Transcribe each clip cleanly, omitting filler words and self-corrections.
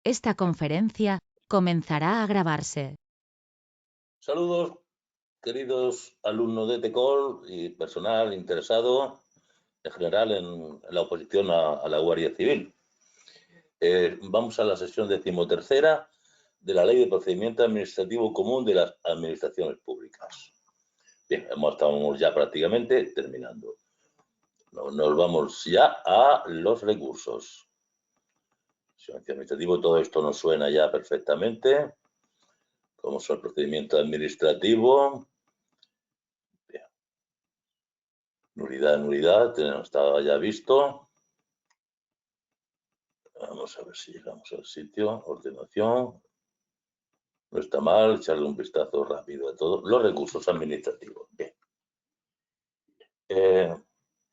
Esta conferencia comenzará a grabarse. Saludos, queridos alumnos de TECOL y personal interesado en general en la oposición a la Guardia Civil. Vamos a la sesión 13ª de la Ley de Procedimiento Administrativo Común de las Administraciones Públicas. Bien, estamos ya prácticamente terminando. Nos vamos ya a los recursos. Silencio administrativo, todo esto nos suena ya perfectamente. Como son el procedimiento administrativo. Bien. Nulidad, estaba ya visto. Vamos a ver si llegamos al sitio. Ordenación. No está mal, echarle un vistazo rápido a todos los recursos administrativos. Bien.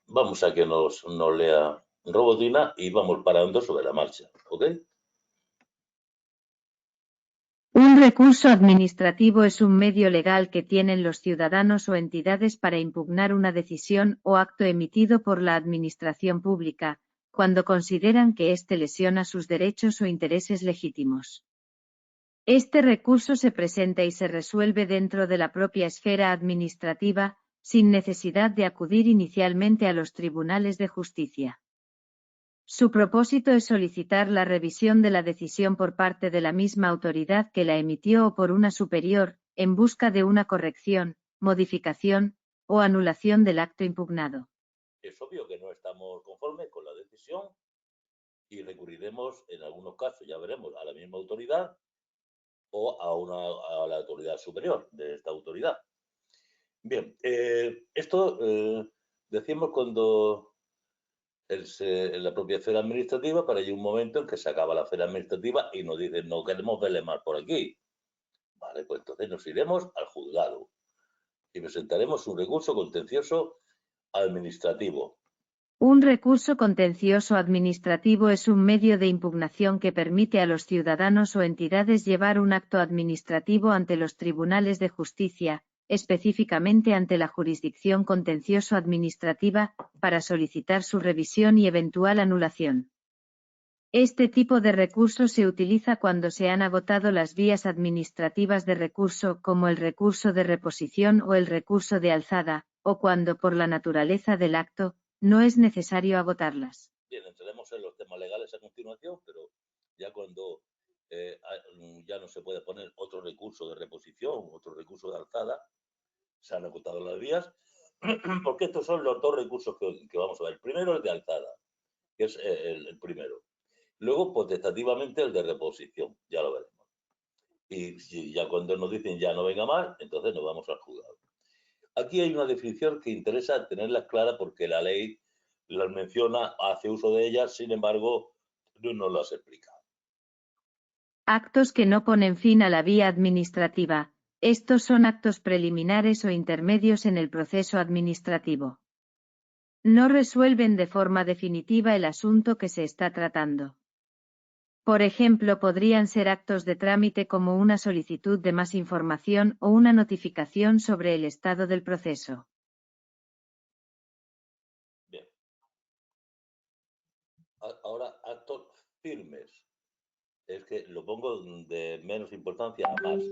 Vamos a que nos lea Robotina y vamos parando sobre la marcha. ¿Ok? Un recurso administrativo es un medio legal que tienen los ciudadanos o entidades para impugnar una decisión o acto emitido por la administración pública, cuando consideran que éste lesiona sus derechos o intereses legítimos. Este recurso se presenta y se resuelve dentro de la propia esfera administrativa, sin necesidad de acudir inicialmente a los tribunales de justicia. Su propósito es solicitar la revisión de la decisión por parte de la misma autoridad que la emitió o por una superior, en busca de una corrección, modificación o anulación del acto impugnado. Es obvio que no estamos conformes con la decisión y recurriremos en algunos casos, ya veremos, a la misma autoridad o a la autoridad superior de esta autoridad. Bien, esto decimos cuando en la propia esfera administrativa, para llegar un momento en que se acaba la esfera administrativa y nos dicen no queremos verle más por aquí. Vale, pues entonces nos iremos al juzgado y presentaremos un recurso contencioso administrativo. Un recurso contencioso administrativo es un medio de impugnación que permite a los ciudadanos o entidades llevar un acto administrativo ante los tribunales de justicia, específicamente ante la jurisdicción contencioso-administrativa, para solicitar su revisión y eventual anulación. Este tipo de recurso se utiliza cuando se han agotado las vías administrativas de recurso, como el recurso de reposición o el recurso de alzada, o cuando por la naturaleza del acto, no es necesario agotarlas. Bien, entraremos en los temas legales a continuación, pero ya cuando ya no se puede poner otro recurso de reposición, otro recurso de alzada, se han agotado las vías, porque estos son los dos recursos que vamos a ver. Primero el de alzada, que es el primero. Luego, potestativamente, el de reposición, ya lo veremos. Y ya cuando nos dicen ya no venga más, entonces nos vamos al juzgado. Aquí hay una definición que interesa tenerla clara porque la ley las menciona, hace uso de ellas, sin embargo, no nos las explica. Actos que no ponen fin a la vía administrativa. Estos son actos preliminares o intermedios en el proceso administrativo. No resuelven de forma definitiva el asunto que se está tratando. Por ejemplo, podrían ser actos de trámite como una solicitud de más información o una notificación sobre el estado del proceso. Bien. Ahora, actos firmes. Es que lo pongo de menos importancia a más.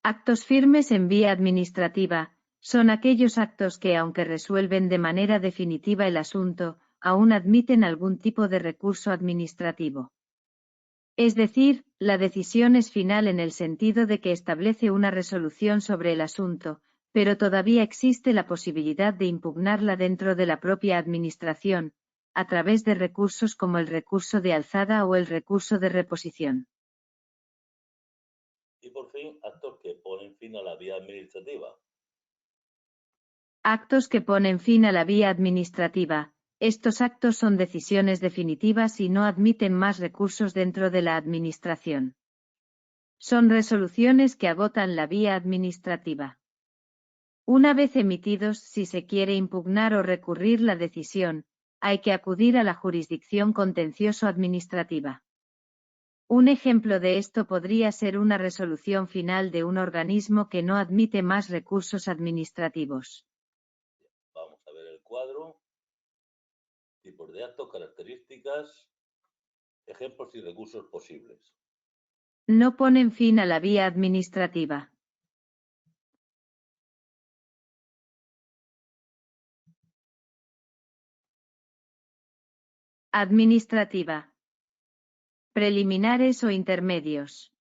Actos firmes en vía administrativa son aquellos actos que, aunque resuelven de manera definitiva el asunto, aún admiten algún tipo de recurso administrativo. Es decir, la decisión es final en el sentido de que establece una resolución sobre el asunto, pero todavía existe la posibilidad de impugnarla dentro de la propia administración, a través de recursos como el recurso de alzada o el recurso de reposición. Y por fin, actos que ponen fin a la vía administrativa. Actos que ponen fin a la vía administrativa. Estos actos son decisiones definitivas y no admiten más recursos dentro de la administración. Son resoluciones que agotan la vía administrativa. Una vez emitidos, si se quiere impugnar o recurrir la decisión, hay que acudir a la jurisdicción contencioso-administrativa. Un ejemplo de esto podría ser una resolución final de un organismo que no admite más recursos administrativos. Vamos a ver el cuadro. Tipos de actos, características. Ejemplos y recursos posibles. No ponen fin a la vía administrativa. Administrativa. Preliminares o intermedios.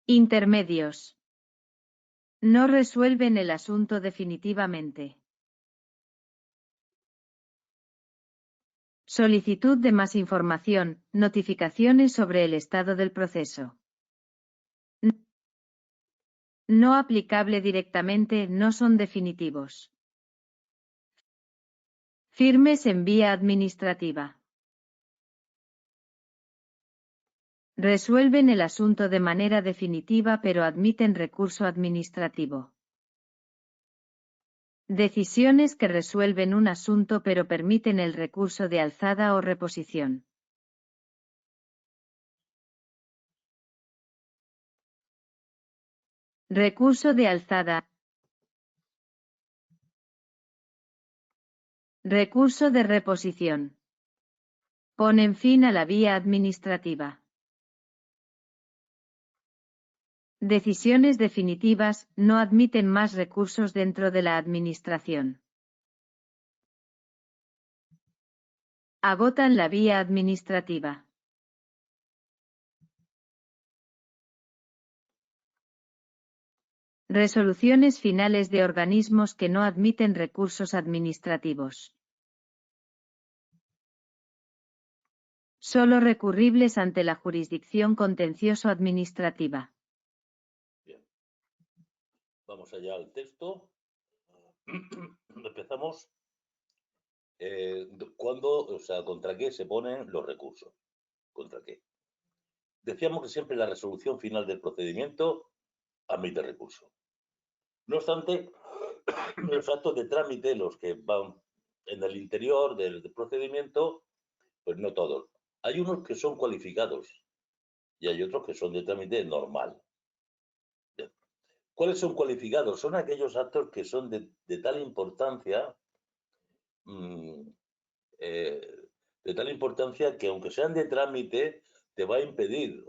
Intermedios. No resuelven el asunto definitivamente. Solicitud de más información, notificaciones sobre el estado del proceso. No aplicable directamente, no son definitivos. Firmes en vía administrativa. Resuelven el asunto de manera definitiva pero admiten recurso administrativo. Decisiones que resuelven un asunto pero permiten el recurso de alzada o reposición. Recurso de alzada. Recurso de reposición. Ponen fin a la vía administrativa. Decisiones definitivas, no admiten más recursos dentro de la administración. Agotan la vía administrativa. Resoluciones finales de organismos que no admiten recursos administrativos. Solo recurribles ante la jurisdicción contencioso-administrativa. Bien. Vamos allá al texto. Empezamos. ¿Contra qué se ponen los recursos? ¿Contra qué? Decíamos que siempre la resolución final del procedimiento admite recurso. No obstante, los actos de trámite, los que van en el interior del procedimiento, pues no todos. Hay unos que son cualificados y hay otros que son de trámite normal. Bien. ¿Cuáles son cualificados? Son aquellos actos que son de tal importancia, que aunque sean de trámite, te va a impedir.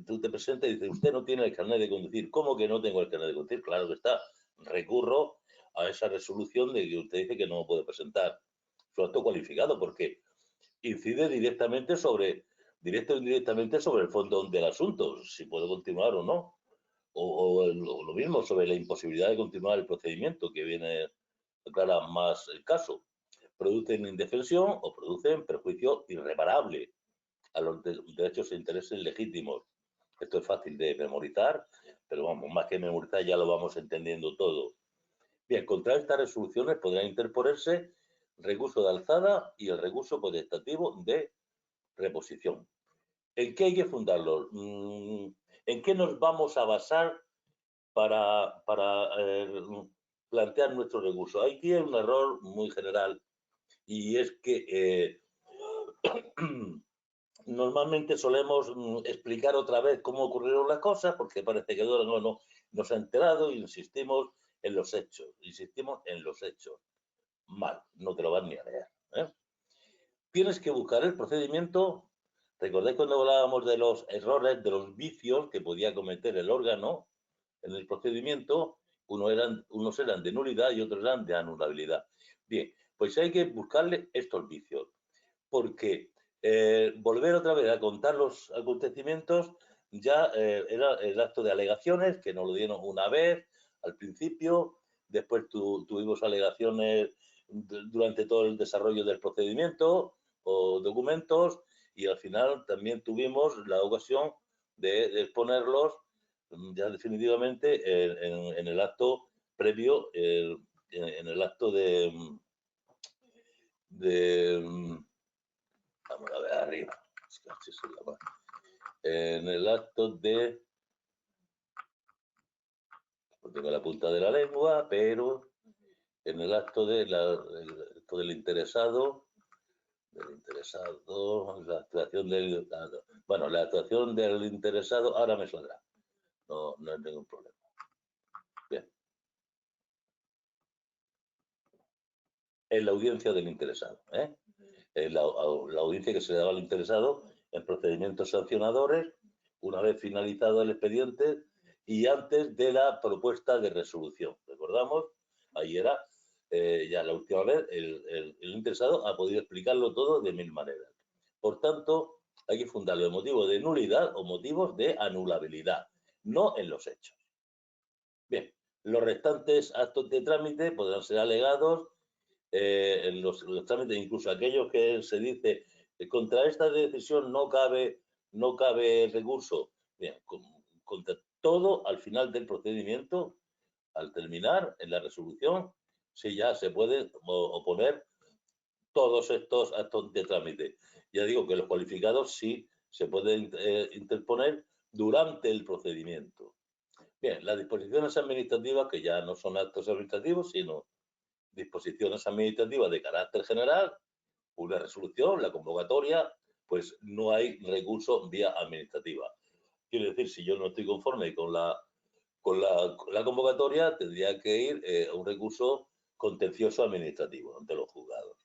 Tú te presentas y dices, usted no tiene el carnet de conducir. ¿Cómo que no tengo el carnet de conducir? Claro que está. Recurro a esa resolución de que usted dice que no puede presentar su acto cualificado porque incide directo o indirectamente sobre el fondo del asunto, si puedo continuar o no. O lo mismo sobre la imposibilidad de continuar el procedimiento, que viene aclara más el caso. Producen indefensión o producen perjuicio irreparable a los derechos e intereses legítimos. Esto es fácil de memorizar, pero vamos, más que memorizar ya lo vamos entendiendo todo. Bien, contra estas resoluciones podrán interponerse recurso de alzada y el recurso potestativo de reposición. ¿En qué hay que fundarlo? ¿En qué nos vamos a basar para plantear nuestro recurso? Aquí hay un error muy general y es que normalmente solemos explicar otra vez cómo ocurrieron las cosas porque parece que no se ha enterado y insistimos en los hechos. Mal, no te lo van ni a leer. Tienes que buscar el procedimiento. ¿Recordáis cuando hablábamos de los errores, de los vicios que podía cometer el órgano en el procedimiento? Unos eran de nulidad y otros eran de anulabilidad. Bien, pues hay que buscarle estos vicios, porque volver otra vez a contar los acontecimientos ya era el acto de alegaciones, que nos lo dieron una vez al principio, después tuvimos alegaciones durante todo el desarrollo del procedimiento o documentos y al final también tuvimos la ocasión de exponerlos ya definitivamente en el acto previo, en el acto vamos a ver arriba, en el acto de, no tengo la punta de la lengua, pero en el acto del interesado, la actuación la actuación del interesado, ahora me saldrá, no hay ningún problema. Bien. En la audiencia del interesado, la audiencia que se le daba al interesado en procedimientos sancionadores, una vez finalizado el expediente y antes de la propuesta de resolución. Recordamos, ahí era ya la última vez, el interesado ha podido explicarlo todo de 1000 maneras. Por tanto, hay que fundarlo en motivos de nulidad o motivos de anulabilidad, no en los hechos. Bien, los restantes actos de trámite podrán ser alegados en los trámites, incluso aquellos que se dice contra esta decisión no cabe recurso. Bien, contra todo al final del procedimiento, al terminar en la resolución, sí ya se puede oponer todos estos actos de trámite. Ya digo que los cualificados sí se pueden interponer durante el procedimiento. Bien, las disposiciones administrativas, que ya no son actos administrativos, sino disposiciones administrativas de carácter general, una resolución, la convocatoria, pues no hay recurso vía administrativa. Quiere decir, si yo no estoy conforme con la convocatoria, tendría que ir a un recurso contencioso administrativo ante los juzgados.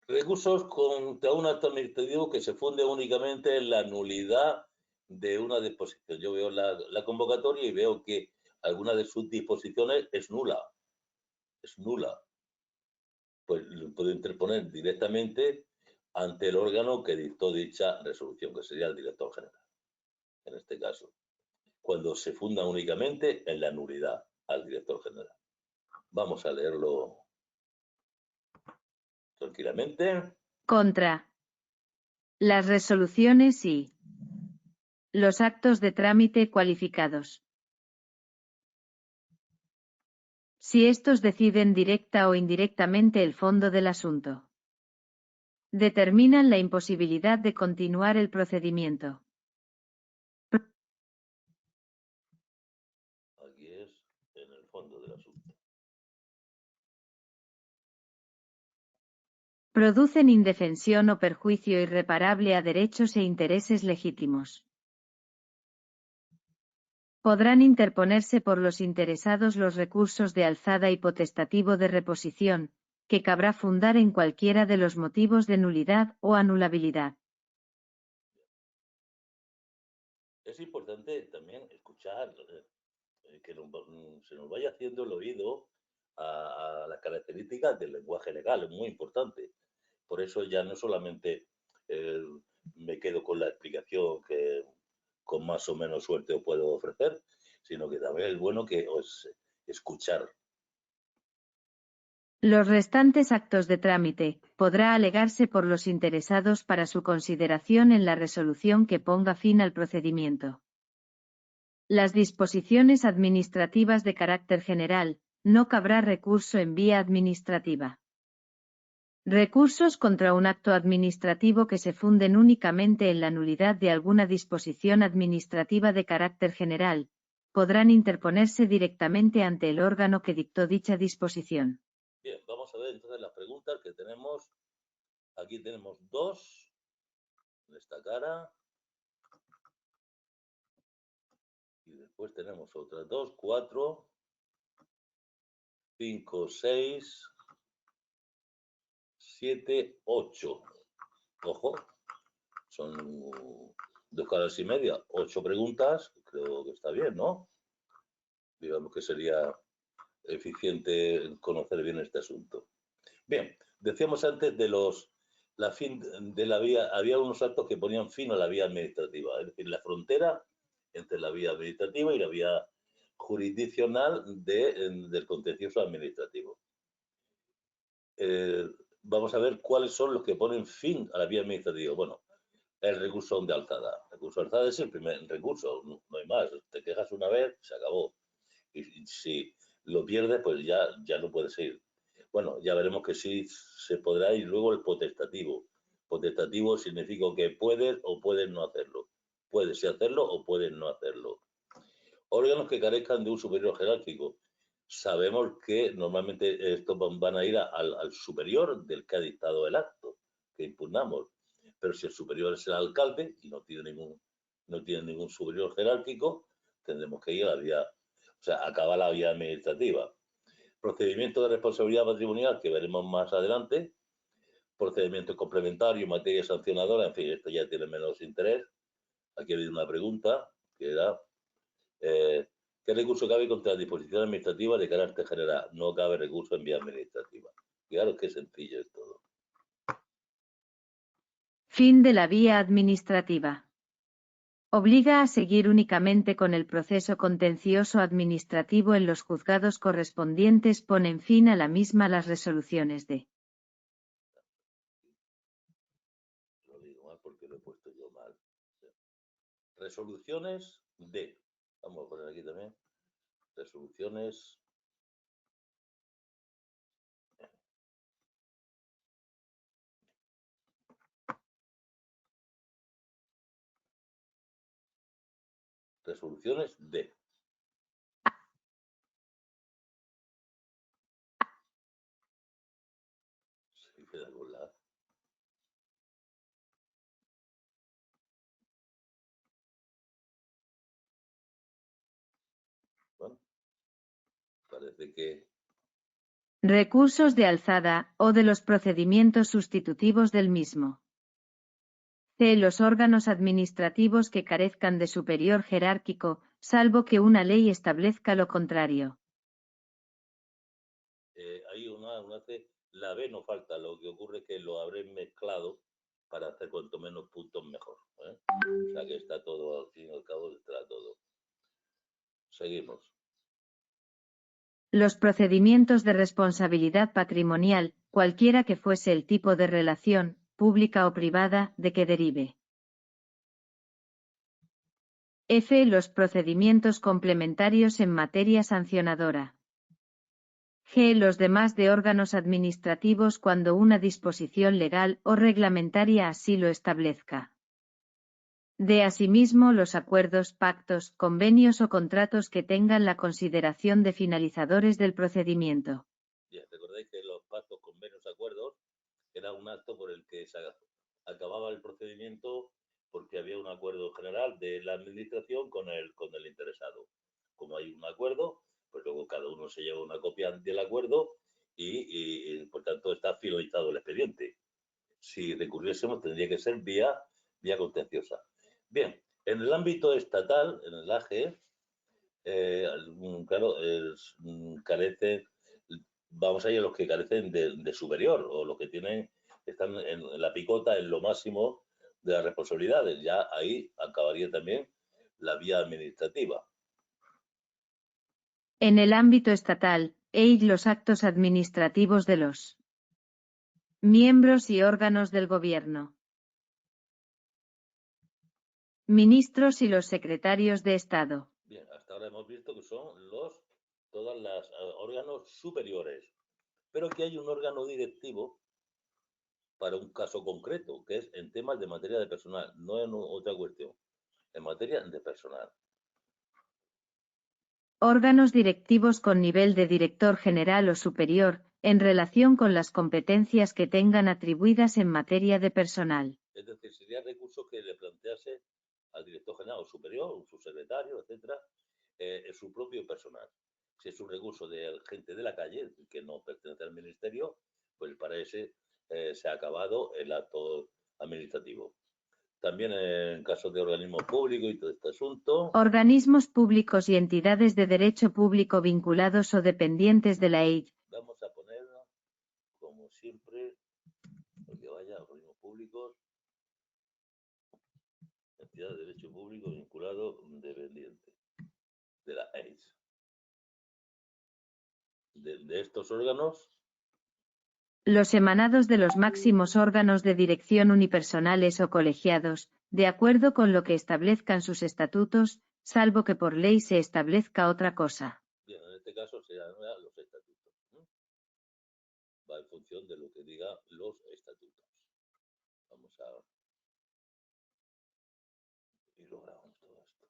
Recursos contra un acto administrativo que se funde únicamente en la nulidad de una disposición. Yo veo la convocatoria y veo que alguna de sus disposiciones es nula. Es nula. Pues lo puedo interponer directamente ante el órgano que dictó dicha resolución, que sería el director general, en este caso, cuando se funda únicamente en la nulidad al director general. Vamos a leerlo tranquilamente. Contra. Las resoluciones y los actos de trámite cualificados. Si estos deciden directa o indirectamente el fondo del asunto. Determinan la imposibilidad de continuar el procedimiento. Aquí es en el fondo del asunto. Producen indefensión o perjuicio irreparable a derechos e intereses legítimos. Podrán interponerse por los interesados los recursos de alzada y potestativo de reposición, que cabrá fundar en cualquiera de los motivos de nulidad o anulabilidad. Es importante también escuchar que se nos vaya haciendo el oído a las características del lenguaje legal, es muy importante. Por eso ya no solamente me quedo con la explicación que con más o menos suerte os puedo ofrecer, sino que también es bueno que os escuchar. Los restantes actos de trámite podrá alegarse por los interesados para su consideración en la resolución que ponga fin al procedimiento. Las disposiciones administrativas de carácter general, no cabrá recurso en vía administrativa. Recursos contra un acto administrativo que se funden únicamente en la nulidad de alguna disposición administrativa de carácter general, podrán interponerse directamente ante el órgano que dictó dicha disposición. Bien, vamos a ver entonces las preguntas que tenemos. Aquí tenemos 2 en esta cara. Y después tenemos otras 2, 4, 5, 6, 7, 8. Ojo, son 2 caras y media, 8 preguntas. Creo que está bien, ¿no? Digamos que sería eficiente conocer bien este asunto. Bien, decíamos antes de la fin de la vía, había unos actos que ponían fin a la vía administrativa, es decir, la frontera entre la vía administrativa y la vía jurisdiccional del contencioso administrativo. Vamos a ver cuáles son los que ponen fin a la vía administrativa. Bueno, el recurso de alzada. El recurso de alzada es el primer recurso, no hay más. Te quejas una vez, se acabó. Y si lo pierdes, pues ya no puedes ir. Bueno, ya veremos que sí se podrá ir luego el potestativo. Potestativo significa que puedes o puedes no hacerlo. Puedes hacerlo o puedes no hacerlo. Órganos que carezcan de un superior jerárquico. Sabemos que normalmente estos van a ir al superior del que ha dictado el acto que impugnamos. Pero si el superior es el alcalde y no tiene ningún superior jerárquico, tendremos que ir a la vía, o sea, acaba la vía administrativa. Procedimiento de responsabilidad patrimonial que veremos más adelante, procedimientos complementarios, materia sancionadora, en fin, esto ya tiene menos interés. Aquí ha habido una pregunta que era ¿qué recurso cabe contra la disposición administrativa de carácter general? No cabe recurso en vía administrativa. Claro que sencillo es todo. Fin de la vía administrativa. Obliga a seguir únicamente con el proceso contencioso administrativo en los juzgados correspondientes. Ponen fin a la misma las resoluciones de. Lo digo mal porque lo he puesto yo mal. Resoluciones de. Vamos a poner aquí también. Resoluciones. Resoluciones de. Se queda con la. Bueno, parece que. Recursos de alzada, o de los procedimientos sustitutivos del mismo. C. Los órganos administrativos que carezcan de superior jerárquico, salvo que una ley establezca lo contrario. Hay una C. La B no falta, lo que ocurre es que lo habré mezclado para hacer cuanto menos puntos mejor. O sea que está todo, al fin y al cabo, está todo. Seguimos. Los procedimientos de responsabilidad patrimonial, cualquiera que fuese el tipo de relación, pública o privada, de que derive. F. Los procedimientos complementarios en materia sancionadora. G. Los demás de órganos administrativos cuando una disposición legal o reglamentaria así lo establezca. D. Asimismo, los acuerdos, pactos, convenios o contratos que tengan la consideración de finalizadores del procedimiento. Bien, recordáis que los pactos, convenios, acuerdos era un acto por el que se acababa el procedimiento porque había un acuerdo general de la administración con el interesado. Como hay un acuerdo, pues luego cada uno se lleva una copia del acuerdo y por tanto está finalizado el expediente. Si recurriésemos tendría que ser vía contenciosa. Bien, en el ámbito estatal, en el AGE, claro, carece, vamos a ir a los que carecen de superior o los que están en la picota, en lo máximo de las responsabilidades. Ya ahí acabaría también la vía administrativa. En el ámbito estatal, los actos administrativos de los miembros y órganos del gobierno. Ministros y los secretarios de Estado. Bien, hasta ahora hemos visto que son todos los órganos superiores, pero que hay un órgano directivo para un caso concreto, que es en temas de materia de personal, no en otra cuestión, en materia de personal. Órganos directivos con nivel de director general o superior, en relación con las competencias que tengan atribuidas en materia de personal. Es decir, sería recurso que le plantease al director general o superior, un subsecretario, etcétera, su propio personal. Si es un recurso de gente de la calle, que no pertenece al ministerio, pues para ese se ha acabado el acto administrativo. También en casos de organismos públicos y todo este asunto. Organismos públicos y entidades de derecho público vinculados o dependientes de la EID. Vamos a poner, como siempre, porque vaya, organismos públicos, entidad de derecho público vinculado dependiente de la AIDS. De estos órganos. Los emanados de los máximos órganos de dirección unipersonales o colegiados, de acuerdo con lo que establezcan sus estatutos, salvo que por ley se establezca otra cosa. Bien, en este caso serán los estatutos. Va en función de lo que diga los estatutos. Vamos a... Y logramos todo esto.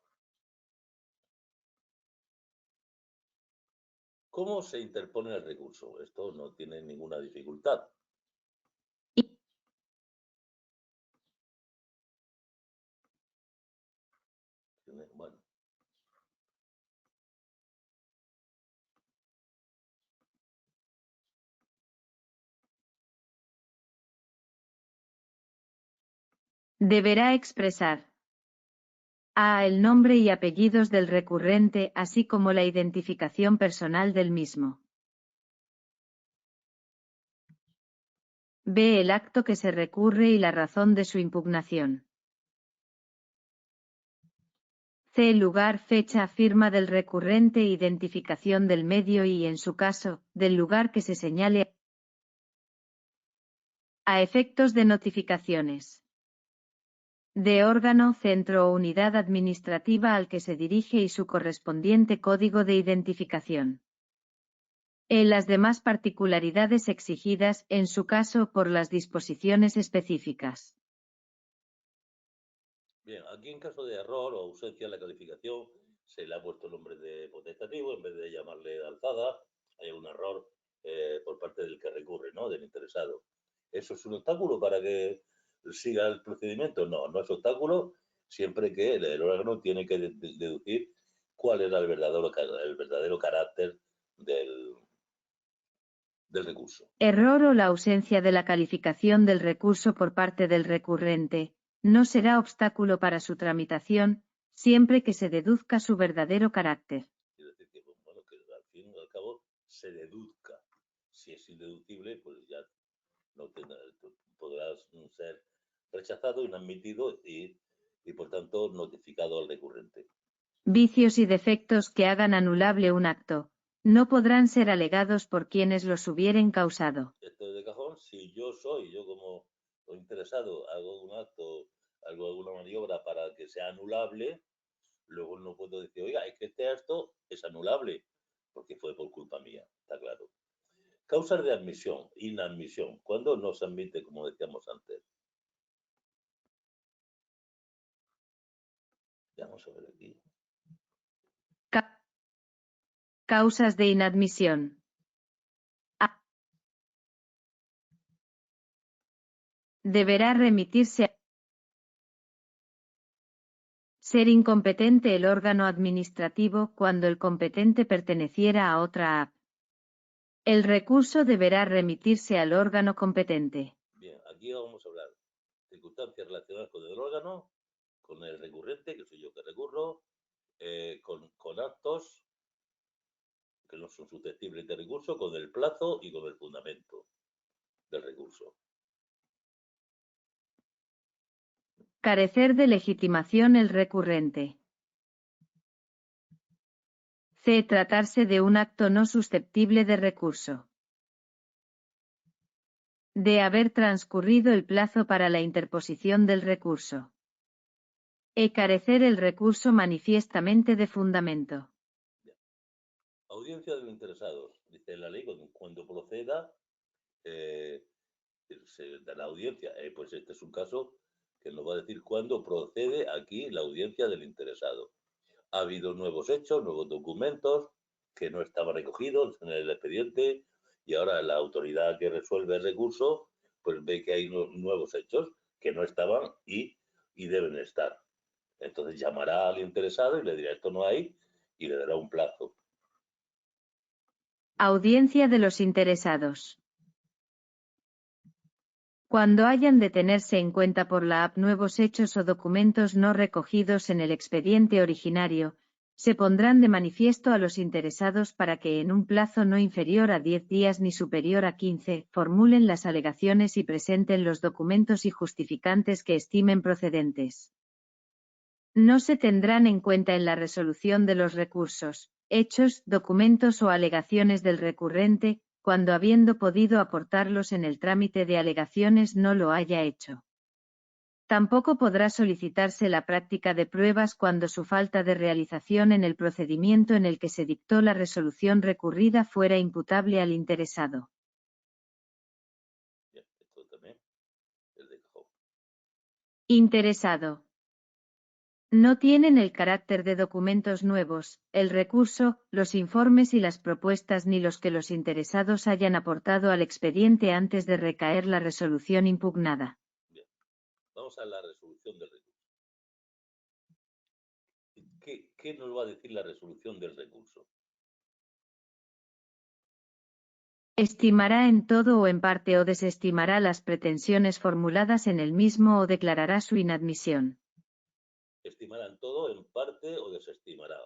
¿Cómo se interpone el recurso? Esto no tiene ninguna dificultad. Bueno. Deberá expresar a. El nombre y apellidos del recurrente, así como la identificación personal del mismo. B. El acto que se recurre y la razón de su impugnación. C. Lugar, fecha, firma del recurrente, identificación del medio y, en su caso, del lugar que se señale a efectos de notificaciones. D. Órgano, centro o unidad administrativa al que se dirige y su correspondiente código de identificación. En las demás particularidades exigidas, en su caso, por las disposiciones específicas. Bien, aquí en caso de error o ausencia en la calificación, se le ha puesto el nombre de potestativo en vez de llamarle de alzada. Hay un error por parte del que recurre, ¿no? Del interesado. ¿Eso es un obstáculo para que siga el procedimiento? No, no es obstáculo, siempre que el órgano tiene que deducir cuál era el verdadero carácter del recurso. Error o la ausencia de la calificación del recurso por parte del recurrente no será obstáculo para su tramitación, siempre que se deduzca su verdadero carácter. Es decir, que, bueno, que al fin y al cabo se deduzca. Si es indeducible, pues ya no podrás ser rechazado, inadmitido y por tanto notificado al recurrente. Vicios y defectos que hagan anulable un acto no podrán ser alegados por quienes los hubieren causado. Esto es de cajón. Si yo como interesado, hago un acto, hago alguna maniobra para que sea anulable, luego no puedo decir, oiga, es que este acto es anulable, porque fue por culpa mía, está claro. Causas de admisión, inadmisión. ¿Cuándo no se admite, como decíamos antes? Vamos a ver aquí. Causas de inadmisión. A. Deberá remitirse a ser incompetente el órgano administrativo cuando el competente perteneciera a otra AP. El recurso deberá remitirse al órgano competente. Bien, aquí vamos a hablar de circunstancias relacionadas con el órgano, con el recurrente, que soy yo que recurro, con actos que no son susceptibles de recurso, con el plazo y con el fundamento del recurso. Carecer de legitimación el recurrente. C. Tratarse de un acto no susceptible de recurso. D. Haber transcurrido el plazo para la interposición del recurso. E. Carecer el recurso manifiestamente de fundamento. Bien. Audiencia de los interesados. Dice la ley, cuando proceda, se da la audiencia. Pues este es un caso que nos va a decir cuándo procede aquí la audiencia del interesado. Ha habido nuevos hechos, nuevos documentos que no estaban recogidos en el expediente y ahora la autoridad que resuelve el recurso pues ve que hay nuevos hechos que no estaban y deben estar. Entonces llamará al interesado y le dirá esto no hay y le dará un plazo. Audiencia de los interesados. Cuando hayan de tenerse en cuenta por la AP nuevos hechos o documentos no recogidos en el expediente originario, se pondrán de manifiesto a los interesados para que en un plazo no inferior a 10 días ni superior a 15, formulen las alegaciones y presenten los documentos y justificantes que estimen procedentes. No se tendrán en cuenta en la resolución de los recursos, hechos, documentos o alegaciones del recurrente, cuando habiendo podido aportarlos en el trámite de alegaciones no lo haya hecho. Tampoco podrá solicitarse la práctica de pruebas cuando su falta de realización en el procedimiento en el que se dictó la resolución recurrida fuera imputable al interesado. Bien, esto también es de cajón. Interesado. No tienen el carácter de documentos nuevos, el recurso, los informes y las propuestas ni los que los interesados hayan aportado al expediente antes de recaer la resolución impugnada. Bien, vamos a la resolución del recurso. ¿Qué nos va a decir la resolución del recurso? Estimará en todo o en parte o desestimará las pretensiones formuladas en el mismo o declarará su inadmisión. Estimará en todo, en parte o desestimará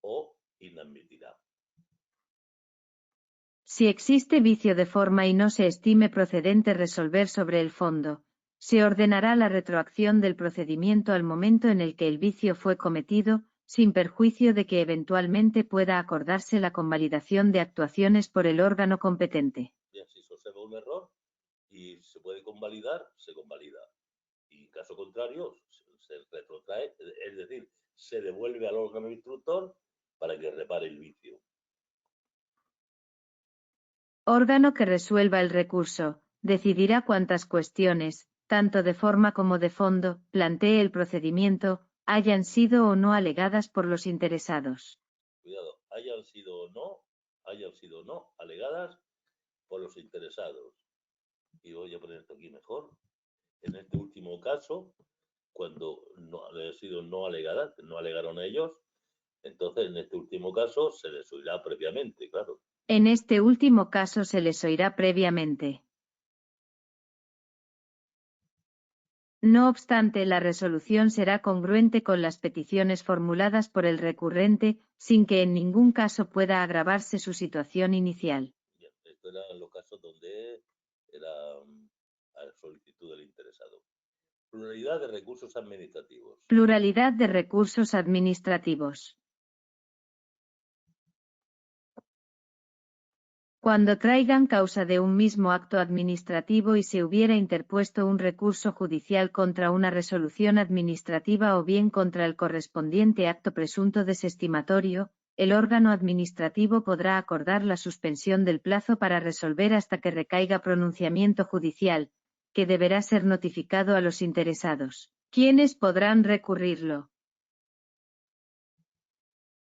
o inadmitirá. Si existe vicio de forma y no se estime procedente resolver sobre el fondo, se ordenará la retroacción del procedimiento al momento en el que el vicio fue cometido, sin perjuicio de que eventualmente pueda acordarse la convalidación de actuaciones por el órgano competente. Bien, si se observa un error y se puede convalidar, se convalida. Y en caso contrario, se retrotrae, es decir, se devuelve al órgano instructor para que repare el vicio. Órgano que resuelva el recurso, decidirá cuántas cuestiones, tanto de forma como de fondo, plantee el procedimiento, hayan sido o no alegadas por los interesados. Cuidado, hayan sido o no alegadas por los interesados. Y voy a poner esto aquí mejor. En este último caso, cuando no han sido no alegadas, no alegaron ellos, entonces en este último caso se les oirá previamente, claro. En este último caso se les oirá previamente. No obstante, la resolución será congruente con las peticiones formuladas por el recurrente, sin que en ningún caso pueda agravarse su situación inicial. Bien, esto eran los casos donde era a solicitud del interesado. Pluralidad de recursos administrativos. Pluralidad de recursos administrativos. Cuando traigan causa de un mismo acto administrativo y se hubiera interpuesto un recurso judicial contra una resolución administrativa o bien contra el correspondiente acto presunto desestimatorio, el órgano administrativo podrá acordar la suspensión del plazo para resolver hasta que recaiga pronunciamiento judicial, que deberá ser notificado a los interesados, quienes podrán recurrirlo.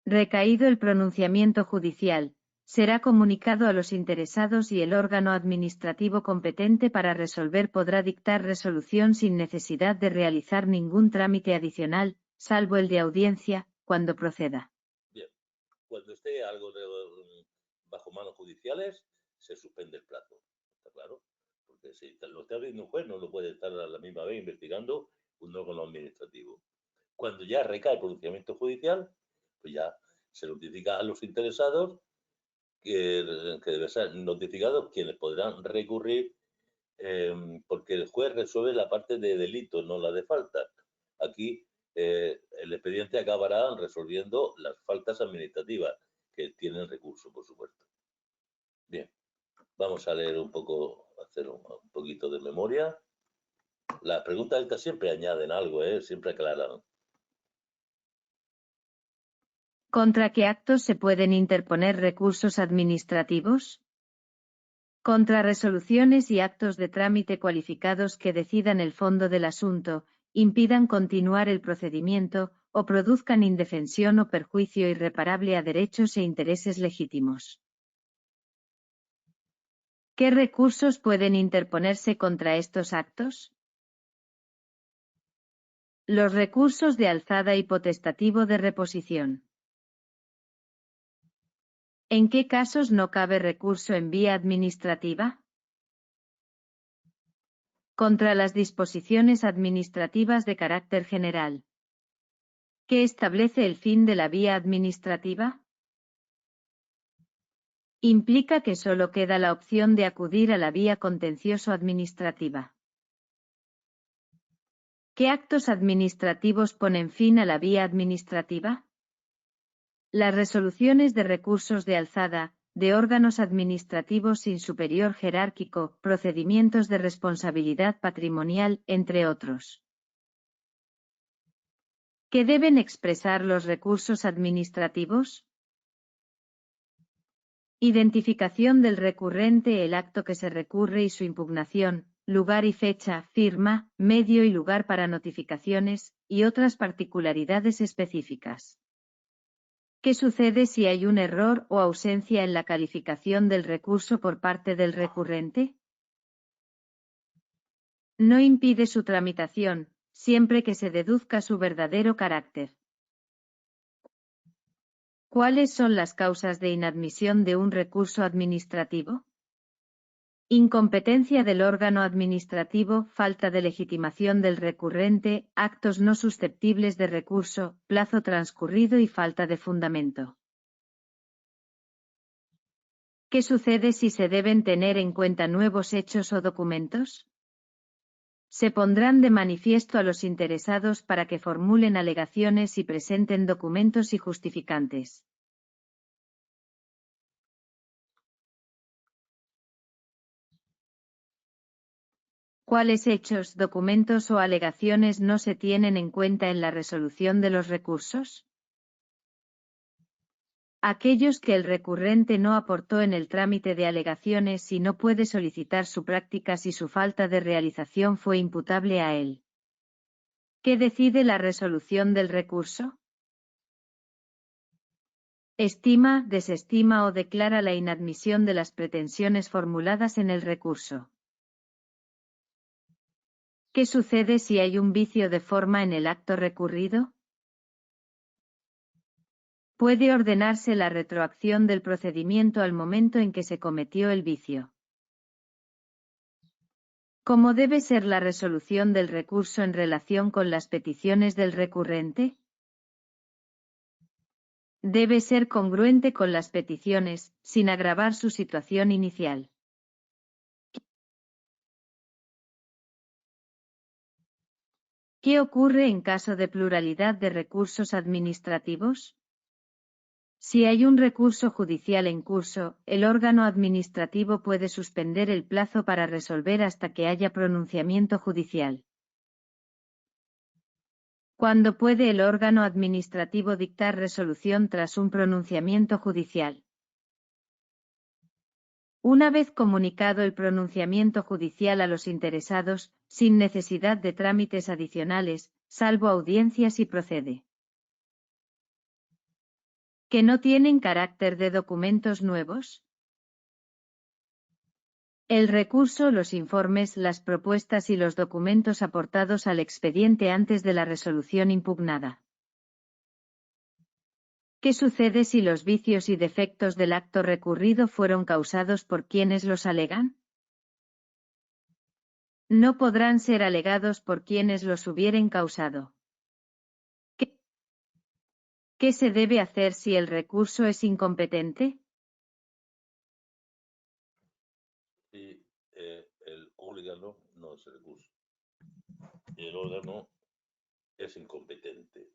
Recaído el pronunciamiento judicial, será comunicado a los interesados y el órgano administrativo competente para resolver podrá dictar resolución sin necesidad de realizar ningún trámite adicional, salvo el de audiencia, cuando proceda. Bien, cuando esté algo bajo manos judiciales, se suspende el plazo, ¿está claro? Porque si lo está abriendo un juez, no lo puede estar a la misma vez investigando un órgano administrativo. Cuando ya recae el pronunciamiento judicial, pues ya se notifica a los interesados que deben ser notificados quienes podrán recurrir porque el juez resuelve la parte de delito, no la de falta. Aquí el expediente acabará resolviendo las faltas administrativas que tienen recurso, por supuesto. Bien, vamos a leer un poco, hacer un poquito de memoria. Las preguntas estas siempre añaden algo, siempre aclaran. ¿Contra qué actos se pueden interponer recursos administrativos? Contra resoluciones y actos de trámite cualificados que decidan el fondo del asunto, impidan continuar el procedimiento, o produzcan indefensión o perjuicio irreparable a derechos e intereses legítimos. ¿Qué recursos pueden interponerse contra estos actos? Los recursos de alzada y potestativo de reposición. ¿En qué casos no cabe recurso en vía administrativa? Contra las disposiciones administrativas de carácter general. ¿Qué establece el fin de la vía administrativa? Implica que solo queda la opción de acudir a la vía contencioso-administrativa. ¿Qué actos administrativos ponen fin a la vía administrativa? Las resoluciones de recursos de alzada, de órganos administrativos sin superior jerárquico, procedimientos de responsabilidad patrimonial, entre otros. ¿Qué deben expresar los recursos administrativos? Identificación del recurrente, el acto que se recurre y su impugnación, lugar y fecha, firma, medio y lugar para notificaciones, y otras particularidades específicas. ¿Qué sucede si hay un error o ausencia en la calificación del recurso por parte del recurrente? No impide su tramitación, siempre que se deduzca su verdadero carácter. ¿Cuáles son las causas de inadmisión de un recurso administrativo? Incompetencia del órgano administrativo, falta de legitimación del recurrente, actos no susceptibles de recurso, plazo transcurrido y falta de fundamento. ¿Qué sucede si se deben tener en cuenta nuevos hechos o documentos? Se pondrán de manifiesto a los interesados para que formulen alegaciones y presenten documentos y justificantes. ¿Cuáles hechos, documentos o alegaciones no se tienen en cuenta en la resolución de los recursos? Aquellos que el recurrente no aportó en el trámite de alegaciones y no puede solicitar su práctica si su falta de realización fue imputable a él. ¿Qué decide la resolución del recurso? Estima, desestima o declara la inadmisión de las pretensiones formuladas en el recurso. ¿Qué sucede si hay un vicio de forma en el acto recurrido? Puede ordenarse la retroacción del procedimiento al momento en que se cometió el vicio. ¿Cómo debe ser la resolución del recurso en relación con las peticiones del recurrente? Debe ser congruente con las peticiones, sin agravar su situación inicial. ¿Qué ocurre en caso de pluralidad de recursos administrativos? Si hay un recurso judicial en curso, el órgano administrativo puede suspender el plazo para resolver hasta que haya pronunciamiento judicial. ¿Cuándo puede el órgano administrativo dictar resolución tras un pronunciamiento judicial? Una vez comunicado el pronunciamiento judicial a los interesados, sin necesidad de trámites adicionales, salvo audiencias y procede. ¿Que no tienen carácter de documentos nuevos? El recurso, los informes, las propuestas y los documentos aportados al expediente antes de la resolución impugnada. ¿Qué sucede si los vicios y defectos del acto recurrido fueron causados por quienes los alegan? No podrán ser alegados por quienes los hubieren causado. ¿Qué se debe hacer si el recurso es incompetente? Si el órgano no es el recurso y el órgano es incompetente.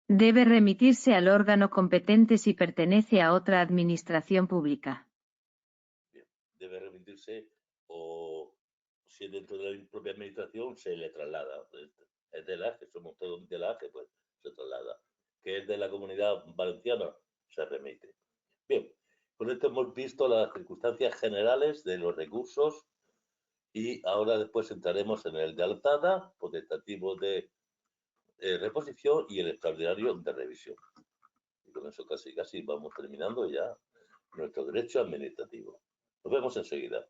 Debe remitirse al órgano competente si pertenece a otra administración pública. Bien, debe remitirse o si dentro de la propia administración se le traslada. Es de la AGE, somos todos de la AGE, pues se traslada. Que es de la Comunidad Valenciana, se remite. Bien, con esto hemos visto las circunstancias generales de los recursos y ahora después entraremos en el de alzada, potestativo de reposición y el extraordinario de revisión. Y con eso casi vamos terminando ya nuestro derecho administrativo. Nos vemos enseguida.